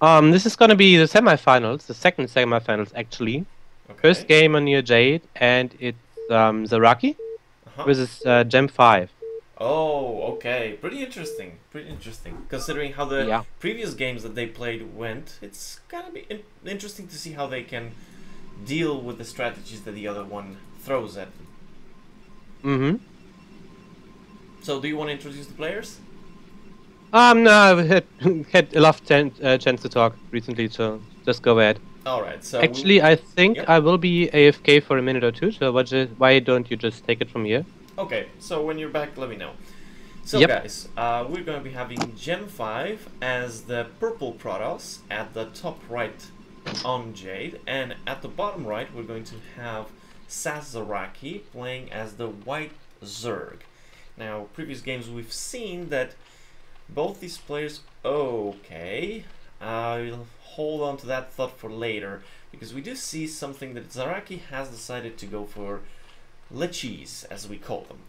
This is gonna be the semifinals, the second semifinals actually. First Okay. game on your Jade, and it's ZaRaki Uh-huh. versus Gem5. Oh, okay. Pretty interesting. Pretty interesting. Considering how the Yeah. previous games that they played went, it's gonna be interesting to see how they can deal with the strategies that the other one throws at them. Mm-hmm. So, do you want to introduce the players? No, I've had a lot of chance to talk recently, so just go ahead. All right. So we. Actually, I think Yep. I will be AFK for a minute or two, so why don't you just take it from here? Okay. So when you're back, let me know. So Yep. guys, we're going to be having Gem 5 as the purple Protoss at the top right on Jade, and at the bottom right we're going to have ZaRaki playing as the white Zerg. Now, previous games we've seen that both these players... Okay, I'll hold on to that thought for later, because we do see something that ZaRaki has decided to go for Lichis, as we call them.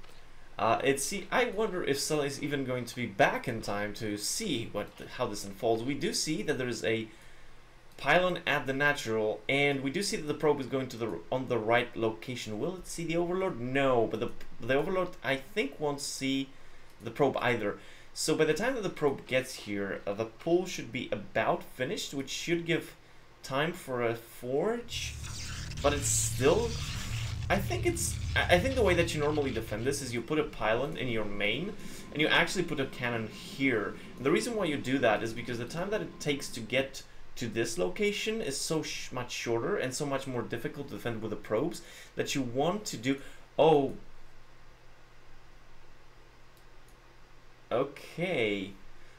I wonder if Sela is even going to be back in time to see how this unfolds. We do see that there is a pylon at the natural, and we do see that the probe is going to on the right location. Will it see the Overlord? No, but the Overlord I think won't see the probe either. So by the time that the probe gets here, the pull should be about finished, which should give time for a forge. But it's still I think the way that you normally defend this is you put a pylon in your main, and you actually put a cannon here. And the reason why you do that is because the time that it takes to get to this location is so much shorter and so much more difficult to defend with the probes that you want to do. Oh, okay.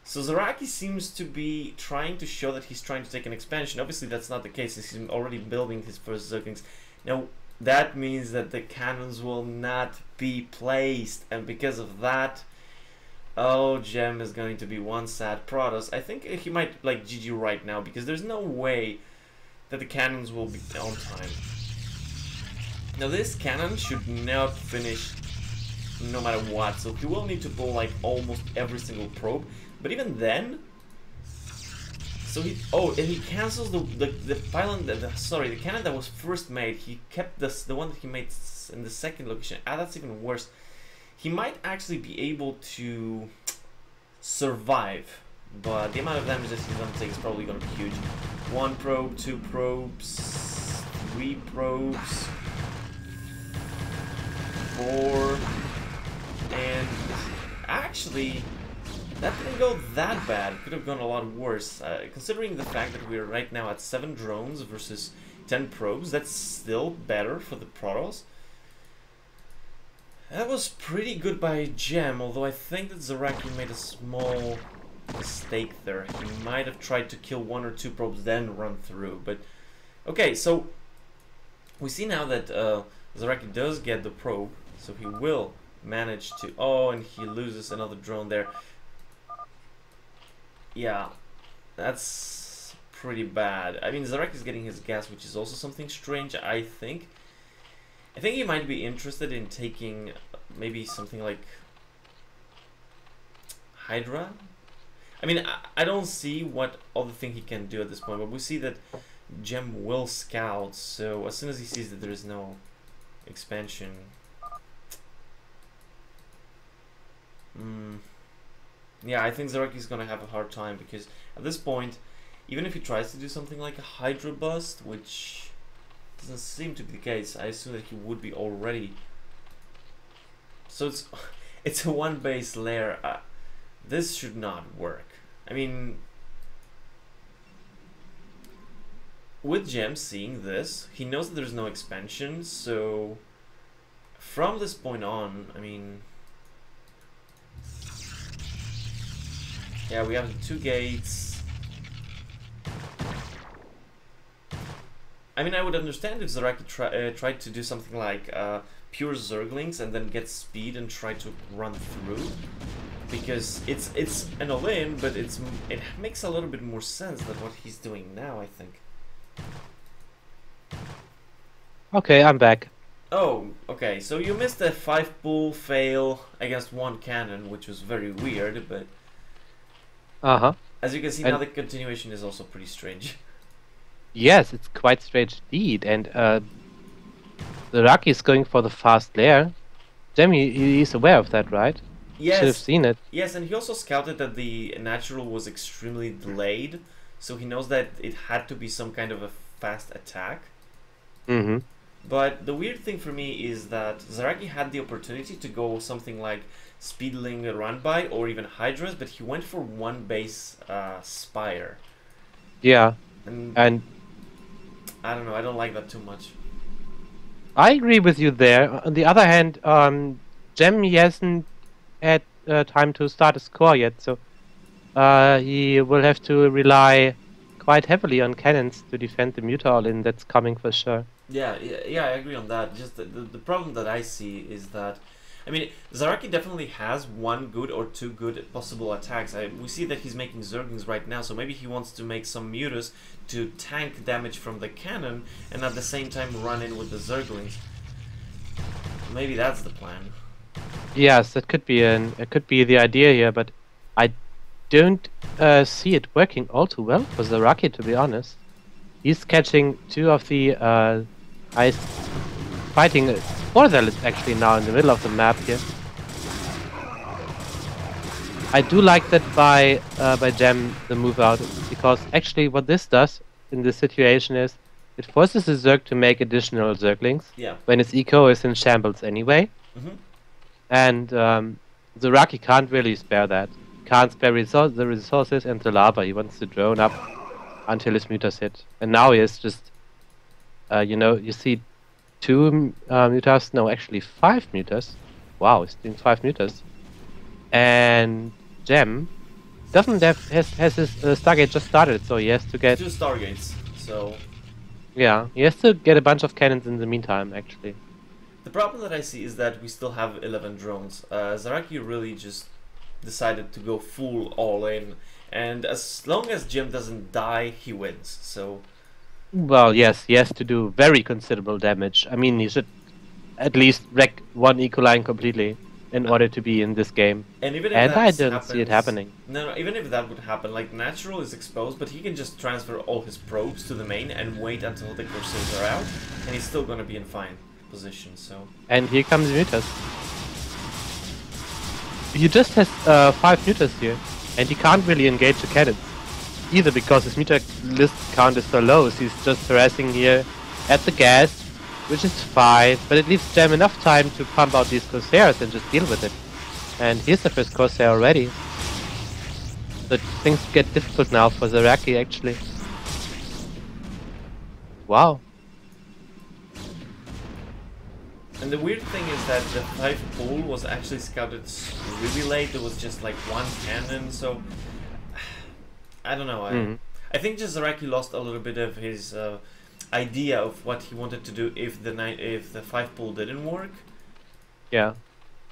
So ZaRaki seems to be trying to show that he's trying to take an expansion. Obviously, that's not the case. He's already building his first Zerglings. Now, that means that the cannons will not be placed, and because of that, oh, Gem is going to be one sad Protoss. I think he might like GG right now, because there's no way that the cannons will be on time. Now, this cannon should not finish no matter what, so he will need to pull like almost every single probe, but even then, so he, oh, and he cancels the pylon, sorry, the cannon that was first made. He kept the one that he made in the second location. Ah, that's even worse. He might actually be able to survive, but the amount of damage that he's gonna take is probably gonna be huge. One probe, two probes, three probes, four, and actually, that didn't go that bad. Could have gone a lot worse. Considering the fact that we're right now at 7 drones versus 10 probes, that's still better for the Protoss. That was pretty good by Gem, although I think that ZaRaki made a small mistake there. He might have tried to kill 1 or 2 probes, then run through. But okay, so we see now that ZaRaki does get the probe, so he will manage to... Oh, and he loses another drone there. Yeah, that's pretty bad. I mean, ZaRaki is getting his gas, which is also something strange, I think. I think he might be interested in taking maybe something like Hydra. I mean, I don't see what other thing he can do at this point, but we see that Gem will scout, so as soon as he sees that there is no expansion... Yeah, I think ZaRaki is gonna have a hard time, because at this point, even if he tries to do something like a Hydra bust, which doesn't seem to be the case, I assume that he would be already. So it's a one base layer. This should not work. I mean, with Gem seeing this, he knows that there's no expansion, so from this point on, I mean, yeah, we have the 2 gates. I mean, I would understand if ZaRaki tried to do something like pure Zerglings and then get speed and try to run through, because it's an all-in, but it makes a little bit more sense than what he's doing now, I think. Okay, I'm back. Oh, okay, so you missed a 5 pull fail against 1 cannon, which was very weird, but... Uh-huh. As you can see And now, the continuation is also pretty strange. yes, it's quite strange indeed. And ZaRaki is going for the fast lair. Djem, he's aware of that, right? He should have Yes, seen it. yes, and he also scouted that the natural was extremely delayed, so he knows that it had to be some kind of a fast attack. Mm-hmm. But the weird thing for me is that ZaRaki had the opportunity to go something like Speedling Run By or even Hydras, but he went for one base Spire. Yeah, And and I don't know, I don't like that too much. I agree with you there. On the other hand, Djem, he hasn't had time to start a score yet, so he will have to rely quite heavily on cannons to defend the Muta all-in that's coming for sure. Yeah, I agree on that. Just the problem that I see is that, I mean, ZaRaki definitely has one good or two good possible attacks. We see that he's making Zerglings right now, so maybe he wants to make some Mutas to tank damage from the cannon and at the same time run in with the Zerglings. Maybe that's the plan. Yes, that could be it could be the idea here, but I don't see it working all too well for ZaRaki, to be honest. He's catching two of the ice fighting four zealots actually now in the middle of the map here. I do like that by Djem, the move out, because actually what this does in this situation is it forces the Zerg to make additional Zerglings Yeah. when its eco is in shambles anyway. Mm-hmm. And ZaRaki can't really spare that. Can't spare the resources and the lava. He wants to drone up until his mutas hit. And now he is just, you see two mutas, no, actually 5 mutas. Wow, he's doing 5 mutas. And Djem doesn't have, has his Stargate just started, so he has to get... 2 Stargates, so... Yeah, he has to get a bunch of cannons in the meantime, actually. The problem that I see is that we still have 11 drones. ZaRaki really just decided to go full all in, and as long as Djem doesn't die, he wins, so... Well, yes, he has to do very considerable damage. I mean, he should at least wreck one eco-line completely in order to be in this game. And even if And I that don't see it happening. No, even if that would happen, like, Natural is exposed, but he can just transfer all his probes to the main and wait until the Corsairs are out, and he's still gonna be in fine position, so... And here comes Mutas. He just has 5 Mutas here, and he can't really engage the cannons. Either because his Muta list count is so low, so he's just harassing here at the gas, which is fine, but it leaves Djem enough time to pump out these Corsairs and just deal with it. And here's the first Corsair already. So things get difficult now for ZaRaki actually. Wow. And the weird thing is that the 5 pool was actually scouted really late. There was just like one cannon, so I don't know. I think just ZaRaki lost a little bit of his idea of what he wanted to do if the 5 pool didn't work. Yeah, it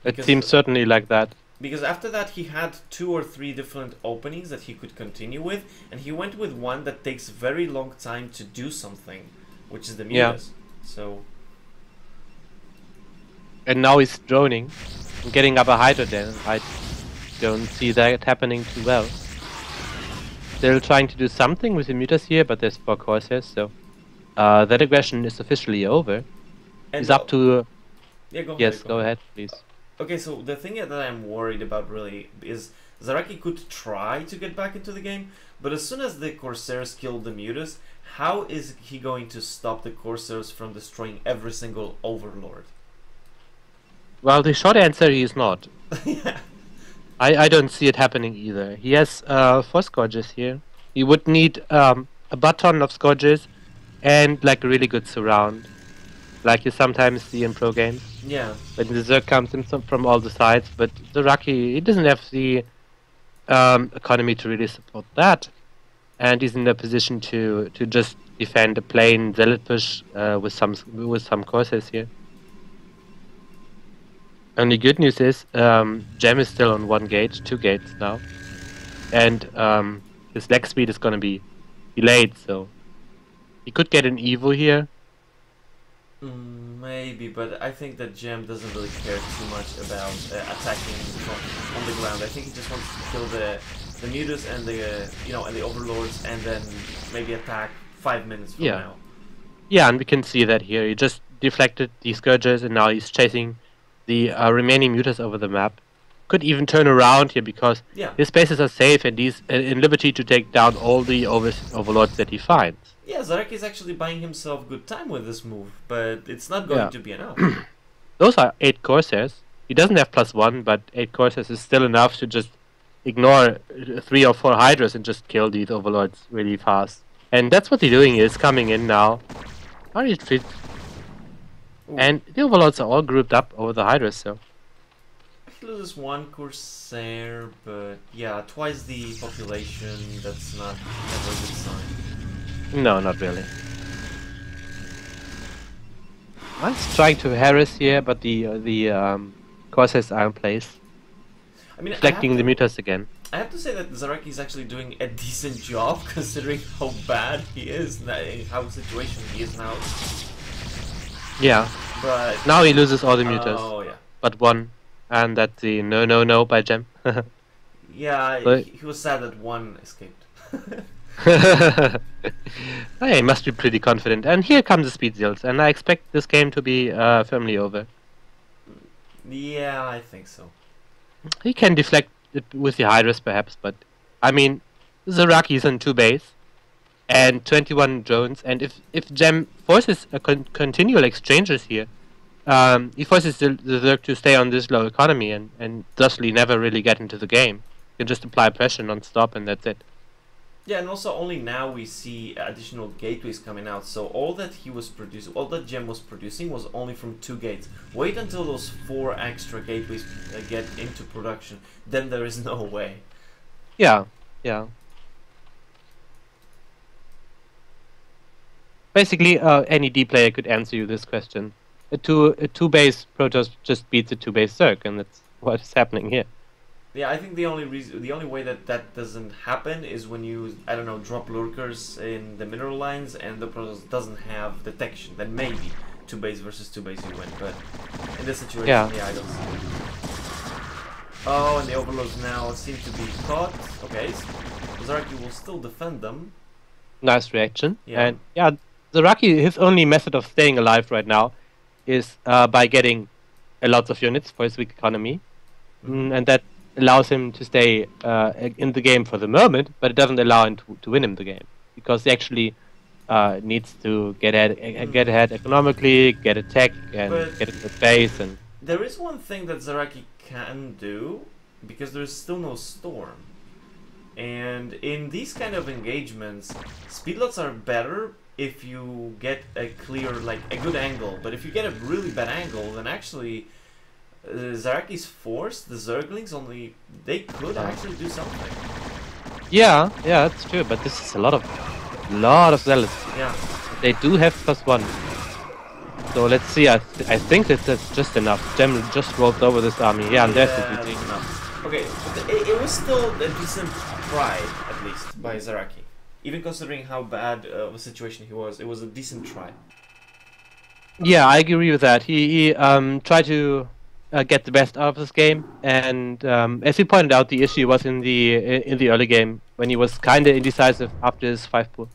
Because- seems certainly like that. Because after that he had 2 or 3 different openings that he could continue with, and he went with one that takes very long time to do something, which is the Mutas. Yeah. So And now he's droning and getting up a Hydra then. I don't see that happening too well. Still trying to do something with the Mutas here, but there's 4 Corsairs, so that aggression is officially over. and He's up to... yeah, go ahead. Yes, go ahead, please. Okay, so the thing that I'm worried about really is ZaRaki could try to get back into the game, but as soon as the Corsairs kill the Mutas, how is he going to stop the Corsairs from destroying every single Overlord? Well, the short answer is not. Yeah. I don't see it happening either. He has 4 Scourges here. He would need a button of Scourges and like a really good surround, like you sometimes see in pro games. Yeah. When the Zerg comes in from all the sides, but ZaRaki, he doesn't have the economy to really support that, and he's in a position to just defend a plain zealot push with some Corsairs here. And the good news is, Djem is still on 1 gate, 2 gates now, and his leg speed is going to be delayed, so he could get an Evo here. Maybe, but I think that Djem doesn't really care too much about attacking on the ground. I think he just wants to kill the the Mutas and the and the Overlords, and then maybe attack 5 minutes from now. Yeah, and we can see that here. He just deflected the Scourgers, and now he's chasing the remaining Mutas over the map. Could even turn around here because his spaces are safe, and he's in liberty to take down all the Overlords that he finds. Yeah, ZaRaki is actually buying himself good time with this move, but it's not going to be enough. Those are 8 Corsairs. He doesn't have +1, but 8 Corsairs is still enough to just ignore 3 or 4 Hydras and just kill these Overlords really fast. And that's what he's doing, is coming in now. How do you treat? And the Overlords are all grouped up over the Hydras, so. He loses 1 Corsair, but yeah, twice the population, that's not never a good sign. No, not really. He's trying to harass here, but the Corsairs are in place. I mean, deflecting the Mutas again. I have to say that ZaRaki is actually doing a decent job considering how bad he is, how situation he is now. Yeah. But now he loses all the Mutas. Oh yeah. But 1, and that's the no by Djem. Yeah, so he was sad that 1 escaped. Hey, he must be pretty confident. And here comes the speed zills, and I expect this game to be firmly over. Yeah, I think so. He can deflect it with the Hydras perhaps, but I mean, ZaRaki is on 2 base and 21 drones, and if Djem forces a continual exchanges here, he forces the Zerg to stay on this low economy and thusly never really get into the game. You can just apply pressure non-stop and that's it. Yeah, and also only now we see additional gateways coming out. So all that he was producing, all that Djem was producing, was only from 2 gates. Wait until those 4 extra gateways get into production, then there is no way. Yeah. Basically, any D player could answer you this question. A two base Protoss just beats a 2 base Zerg, and that's what is happening here. Yeah, I think the only way that doesn't happen is when you, I don't know, drop lurkers in the mineral lines and the Protoss doesn't have detection. Then maybe 2 base versus 2 base you win, but in this situation, yeah I don't see it. Oh, and the Overlords now seem to be caught. Okay, ZaRaki will still defend them. Nice reaction. Yeah. And yeah, ZaRaki, his only method of staying alive right now is by getting a lot of units for his weak economy, and that allows him to stay in the game for the moment, but it doesn't allow him to win him the game, because he actually needs to get ahead economically, get a tech, and get into the base. And there is one thing that ZaRaki can do, because there's still no storm, and in these kind of engagements, speedlots are better if you get a clear, like a good angle. But if you get a really bad angle, then actually ZaRaki's force, the Zerglings, they could actually do something. Yeah, that's true. But this is a lot of zealots. Yeah. They do have +1. So let's see. I think that's just enough. Djem just rolled over this army. Yeah, and there's the GG. Okay, it was still a decent try, at least, by ZaRaki. Even considering how bad of a situation he was, it was a decent try. Yeah, I agree with that. He tried to get the best out of this game, and as you pointed out, the issue was in the early game when he was kind of indecisive after his 5 pool.